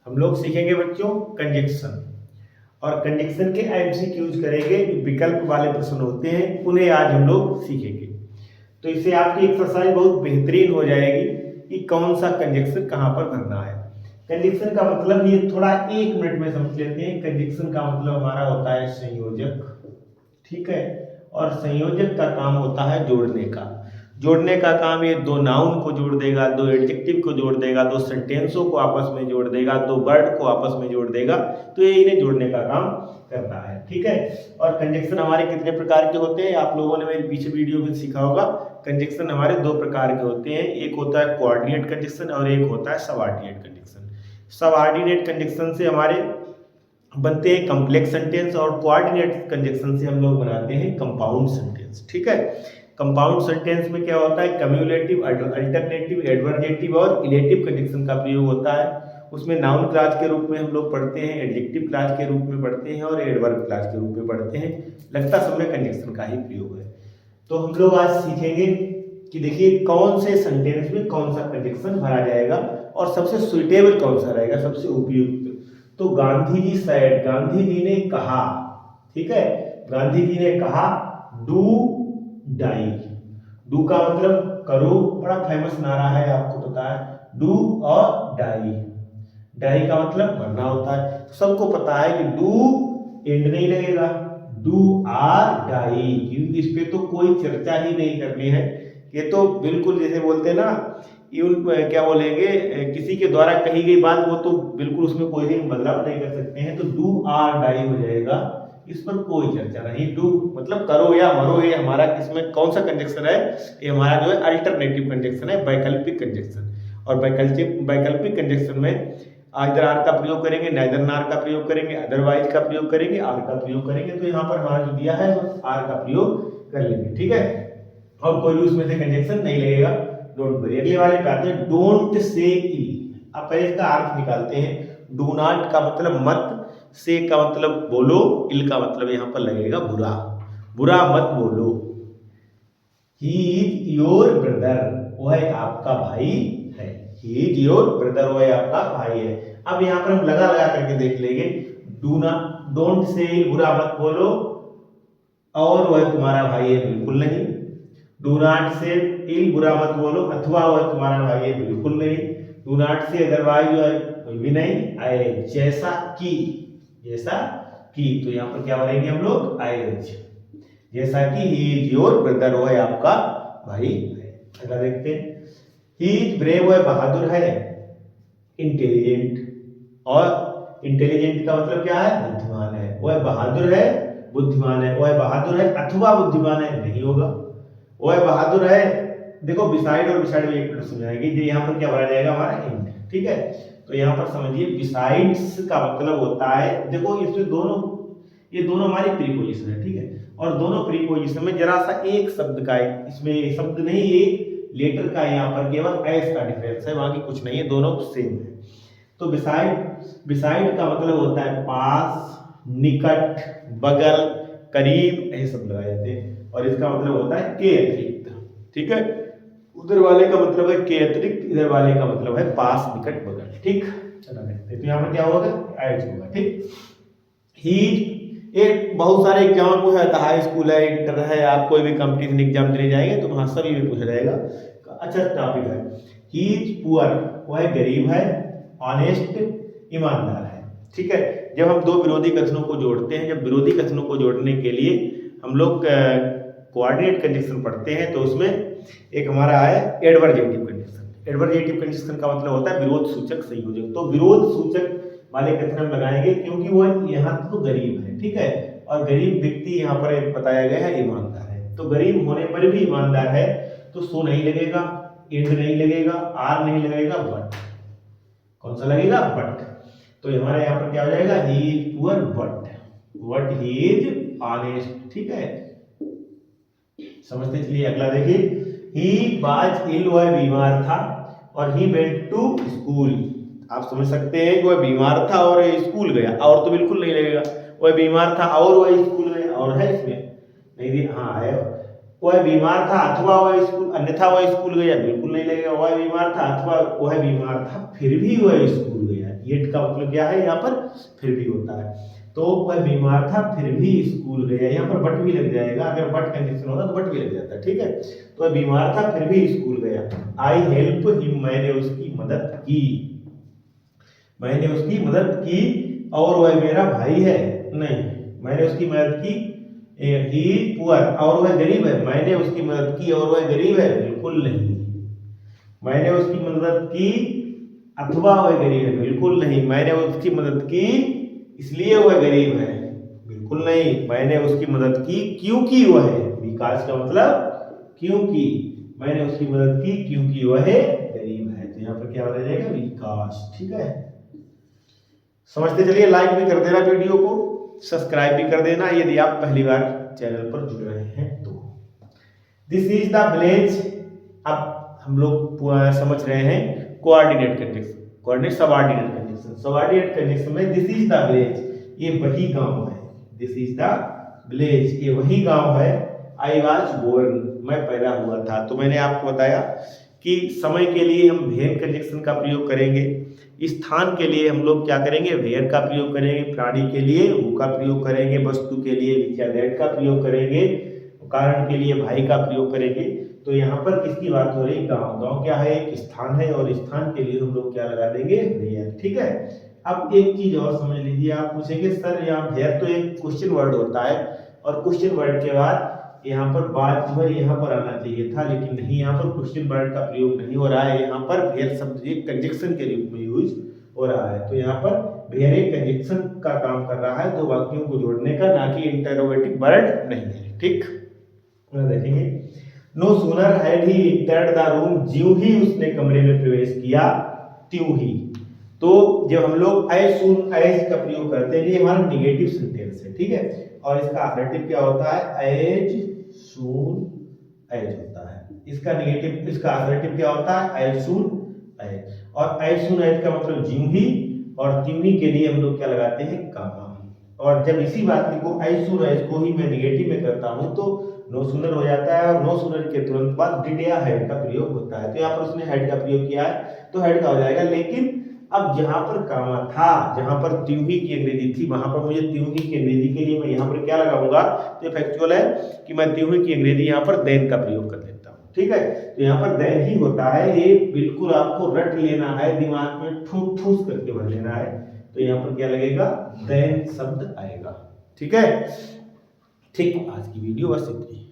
हम लोग सीखेंगे बच्चों कंजक्शन, और कंजक्शन के एमसीक्यूज करेंगे। जो विकल्प वाले प्रश्न होते हैं उन्हें आज हम लोग सीखेंगे। तो इससे आपकी एक्सरसाइज बहुत बेहतरीन हो जाएगी कि कौन सा कंजक्शन कहाँ पर भरना है। कंजक्शन का मतलब ये थोड़ा 1 मिनट में समझ लेते हैं। कंजक्शन का मतलब हमारा होता है संयोजक, ठीक है। और संयोजक का काम होता है जोड़ने का। जोड़ने का काम ये दो नाउन को जोड़ देगा, दो एडजेक्टिव को जोड़ देगा, दो सेंटेंसों को आपस में जोड़ देगा, दो वर्ड को आपस में जोड़ देगा। तो ये इन्हें जोड़ने का काम करता है, ठीक है। और कंजक्शन हमारे कितने प्रकार के होते हैं, आप लोगों ने मेरे पीछे वीडियो में सीखा होगा। कंजक्शन हमारे 2 प्रकार के होते हैं, एक होता है कोऑर्डिनेट कंजक्शन और एक होता है सबऑर्डिनेट कंजक्शन। सबऑर्डिनेट कंजक्शन से हमारे बनते हैं कॉम्प्लेक्स सेंटेंस, और कोऑर्डिनेट कंजक्शन से हम लोग बनाते हैं कंपाउंड सेंटेंस, ठीक है। कंपाउंड सेंटेंस में क्या होता है, कम्युलेटिव, अल्टरनेटिव, एडवर्जेटिव और इलेटिव कंजक्शन का प्रयोग होता है। उसमें नाउन क्लास के रूप में हम लोग पढ़ते हैं, एडजेक्टिव क्लास के रूप में पढ़ते हैं और एडवर्ब क्लास के रूप में पढ़ते हैं। लगता सब में कंजक्शन का ही प्रयोग है। तो हम लोग आज सीखेंगे कि देखिए कौन से सेंटेंस में कौन सा कंजक्शन भरा जाएगा और सबसे सुइटेबल कौन सा रहेगा, सबसे उपयुक्त। तो गांधी जी सेड, गांधी जी ने कहा, ठीक है। गांधी जी ने कहा डू डाई। डू का मतलब करो, बड़ा फेमस नारा है, आपको पता है। डू और डाई, डाई का मतलब मरना होता है। तो सबको पता है कि डू एंड नहीं लगेगा, डू आर डाई, क्योंकि इस पे तो कोई चर्चा ही नहीं करनी है। ये तो बिल्कुल जैसे बोलते हैं ना, क्या बोलेंगे, किसी के द्वारा कही गई बात, वो तो बिल्कुल उसमें कोई भी बदलाव नहीं कर सकते हैं। तो डू आर डाई हो जाएगा, इस पर कोई चर्चा नहीं। डू मतलब करो या मरो, ये हमारा इसमें कौन सा कंजक्शन है, ये हमारा जो है अल्टरनेटिव कंजक्शन है, वैकल्पिक कंजक्शन। और वैकल्पिक कंजक्शन में आइदर आर का प्रयोग करेंगे, नाइदर नार का प्रयोग करेंगे, अदरवाइज का प्रयोग करेंगे, आर का प्रयोग करेंगे। तो यहाँ पर हमारा जो दिया है आर का प्रयोग कर लेंगे, ठीक है। और कोई भी उसमें से कंजक्शन नहीं लगेगा, डोंट वरी। अगले वाले पे आते हैं, डोंट से इल। अब पहले इसका अर्थ निकालते हैं। डू नॉट का मतलब मत, से का मतलब बोलो, इल का मतलब यहाँ पर लगेगा बुरा, बुरा मत बोलो। ही इज योर ब्रदर, वह आपका भाई है। ही इज योर ब्रदर, वह आपका भाई है। अब यहाँ पर हम लगा लगा करके देख लेंगे। डू नॉट, डोंट से इल, बुरा मत बोलो, और वह तुम्हारा भाई है, बिल्कुल नहीं। डू नॉट से इल, बुरा मत बोलो, अथवा वह तुम्हारा भाई है, बिल्कुल नहीं। डू नॉट से अदरवाइज, कोई भी नहीं। आए जैसा कि, जैसा कि, तो यहाँ पर क्या भरेंगे हम लोग, एज। जैसा कि ही इज योर ब्रदर, वह आपका भाई है। अगला देखते हैं, ही इज ब्रेव, वह बहादुर है। इंटेलिजेंट, और इंटेलिजेंट का मतलब क्या है, बुद्धिमान है। वह बहादुर है, बुद्धिमान है। वह बहादुर है अथवा बुद्धिमान है, नहीं होगा। वह बहादुर है, देखो बिसाइड और बिसाइड में एक मिनट समझाएंगे। जो यहाँ पर क्या भरा जाएगा, हमारा इंट, ठीक है। तो यहाँ पर समझिए बिसाइड्स का मतलब होता है, देखो इसमें दोनों, ये दोनों हमारी प्रीपोजिशन है, ठीक है। और दोनों प्रीपोजिशन में जरा सा एक शब्द का, इसमें शब्द नहीं, एक लेटर का यहाँ पर केवल एस का डिफरेंस है, बाकी कुछ नहीं है, दोनों सेम है। तो बिसाइड, बिसाइड का मतलब होता है पास, निकट, बगल, करीब, ऐसे शब्द लगाए जाते हैं। और इसका मतलब होता है के अतिरिक्त, ठीक है। उधर वाले का मतलब है के अतिरिक्त, इधर वाले का मतलब है पास, निकट, बगल, ठीक। तो यहाँ पर क्या होगा, एज होगा, ठीक। ही, एक बहुत सारे एग्जाम में है, हाई स्कूल है, इंटर है, आप कोई भी कंपटीशन एग्जाम देने जाएंगे तो वहां सभी में पूछा जाएगा। अच्छा टॉपिक है। ही इज पुअर, वह गरीब है। ऑनेस्ट, ईमानदार है, ठीक है। जब हम दो विरोधी कथनों को जोड़ते हैं, जब विरोधी कथनों को जोड़ने के लिए हम लोग कोऑर्डिनेट कंजक्शन पढ़ते हैं, तो उसमें एक हमारा है एडवर्जेटिव कंजक्शन। एडवर्जेटिव कंजक्शन का मतलब होता है विरोध सूचक संयोजक। तो विरोध सूचक वाले कथन हम लगाएंगे, क्योंकि वो यहाँ तो गरीब है, ठीक है। और गरीब व्यक्ति यहाँ पर बताया गया है ईमानदार है। तो गरीब होने पर भी ईमानदार है, तो सो नहीं लगेगा, एंड नहीं लगेगा, आर नहीं लगेगा, बट। कौन सा लगेगा, बट। तो हमारे यहाँ पर क्या हो जाएगा, he is poor but he is honest, ठीक है। समझते चलिए। अगला देखिए, ही वाज इल, वह बीमार था। और ही वेंट टू स्कूल, आप समझ सकते हैं कि वह बीमार था और स्कूल गया, और तो बिल्कुल नहीं लगेगा। वह बीमार था और वह स्कूल गया, और है इसमें नहीं, हाँ है। वह बीमार था अथवा वह स्कूल, अन्यथा वह स्कूल गया, बिल्कुल नहीं लगेगा। वह बीमार था अथवा वह बीमार था फिर भी वह स्कूल गया है, येट का मतलब क्या है यहाँ पर फिर भी होता है। तो वह बीमार था फिर भी स्कूल गया, यहाँ पर बट भी लग जाएगा, अगर बट कंडीशन होगा तो बट भी लग जाता है, ठीक है। तो वह बीमार था फिर भी स्कूल गया। आई हेल्प हिम, मैंने उसकी मदद की, मैंने उसकी मदद की। और वह मेरा भाई है, नहीं, मैंने उसकी मदद की। ही पुअर, और वह गरीब है, मैंने उसकी मदद की और वह गरीब है, बिल्कुल नहीं। मैंने उसकी मदद की अथवा वह गरीब है, बिल्कुल नहीं। मैंने उसकी मदद की इसलिए वह गरीब है, बिल्कुल नहीं। मैंने उसकी मदद की क्योंकि वह है, विकास का मतलब क्योंकि, मैंने उसकी मदद की क्योंकि वह गरीब है। तो यहाँ पर क्या हो जाएगा, विकास, ठीक है। समझते चलिए, लाइक भी कर देना वीडियो को, सब्सक्राइब भी कर देना यदि आप पहली बार चैनल पर जुड़ रहे हैं तो। दिस इज द विलेज, अब हम लोग समझ रहे हैं coordinate condition, coordinate subordinate condition. Subordinate condition में दिस इज द विलेज, ये वही गांव है। दिस इज द विलेज, ये वही गांव है। आई वाज बोर्न, मैं पैदा हुआ था। तो मैंने आपको बताया कि समय के लिए हम वेयर कंजक्शन का प्रयोग करेंगे, स्थान के लिए हम लोग क्या करेंगे, वेयर का प्रयोग करेंगे, प्राणी के लिए हु का प्रयोग करेंगे, वस्तु के लिए विच या दैट का प्रयोग करेंगे, कारण के लिए भाई का प्रयोग करेंगे। तो यहाँ पर किसकी बात हो रही है, गांव। गांव क्या है, एक स्थान है, और स्थान के लिए हम लोग क्या लगा देंगे, वेयर, ठीक है। अब एक चीज और समझ लीजिए, आप पूछेंगे सर यहाँ वेयर तो एक क्वेश्चन वर्ड होता है, और क्वेश्चन वर्ड के बाद यहाँ पर बात जो है यहाँ पर आना चाहिए था, लेकिन नहीं, यहाँ पर क्वेश्चन वर्ड का प्रयोग नहीं हो रहा है। यहाँ पर वेयर शब्द एक कंजक्शन के रूप में यूज हो रहा है। तो यहाँ पर वेयर एक कंजक्शन का काम कर रहा है, दो वाक्यों को जोड़ने का, ना कि इंटरोगेटिव वर्ड नहीं है, ठीक। देखेंगे, no sooner had he entered the room, ज्यों ही उसने कमरे में प्रवेश किया, त्यों ही। तो जब हम लोग एज सून एज का प्रयोग करते हैं, ये हमारा निगेटिव सेंटेंस है, ठीक है। और इसका अफर्मेटिव क्या होता है, एज सून एज होता है। इसका निगेटिव, इसका अफर्मेटिव क्या होता है, एज सून एज। और एज सून एज का मतलब ज्यों ही, और त्यों ही के लिए हम लोग क्या लगाते हैं, कामा। और जब इसी बात को एज सून एज को ही मैं निगेटिव में करता हूं तो नो सूनर हो जाता है, और नो सूनर के तुरंत बाद डिड या हेड का प्रयोग होता है। तो यहाँ पर उसने हेड का प्रयोग किया है तो हेड का हो जाएगा। लेकिन अब जहां पर कामा था, जहां पर त्यों ही की अंग्रेजी थी, वहां पर मुझे त्यों ही की अंग्रेजी के लिए मैं यहाँ पर क्या लगाऊंगा, तो फैक्चुअल है कि मैं त्यों ही की अंग्रेजी यहाँ पर देन का प्रयोग कर देता हूँ, ठीक है। तो यहाँ पर देन ही होता है, ये बिल्कुल आपको रट लेना है, दिमाग में ठूस ठूस करके भर लेना है। तो यहाँ पर क्या लगेगा, देन शब्द आएगा, ठीक है। ठीक, आज की वीडियो बस इतनी।